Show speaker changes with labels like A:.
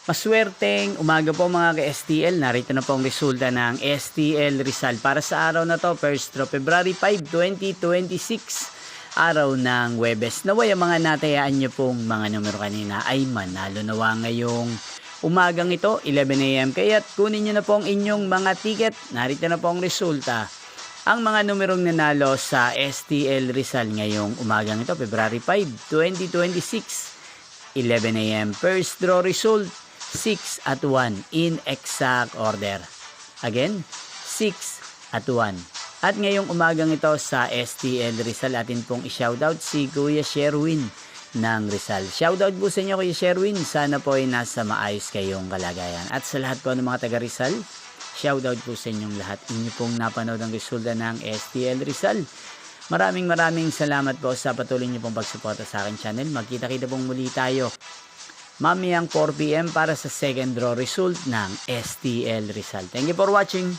A: Maswerteng umaga po mga ka-STL. Narito na po ang resulta ng STL Rizal para sa araw na to, 1st February 5, 2026, araw ng Huwebes. Naway ang mga natayaan nyo pong mga numero kanina ay manalo nawa ngayong umagang ito, 11 AM. Kaya't kunin nyo na po ang inyong mga ticket. Narito na po ang resulta. Ang mga numerong nanalo sa STL Rizal ngayong umagang ito, February 5, 2026, 11 AM. First draw result, 6 at 1 in exact order. Again, 6 at 1. At ngayong umagang ito sa STL Rizal, atin pong i-shoutout si Kuya Sherwin ng Rizal. Shoutout po sa inyo Kuya Sherwin. Sana po ay nasa maayos kayong kalagayan. At sa lahat po ng mga taga Rizal, shoutout po sa inyong lahat. Inyo pong napanood ang resulta ng STL Rizal. Maraming salamat po sa patuloy niyo pong pagsuporta sa akin channel. Magkita-kita pong muli tayo mamayang 4 PM para sa second draw result ng STL Rizal. Thank you for watching.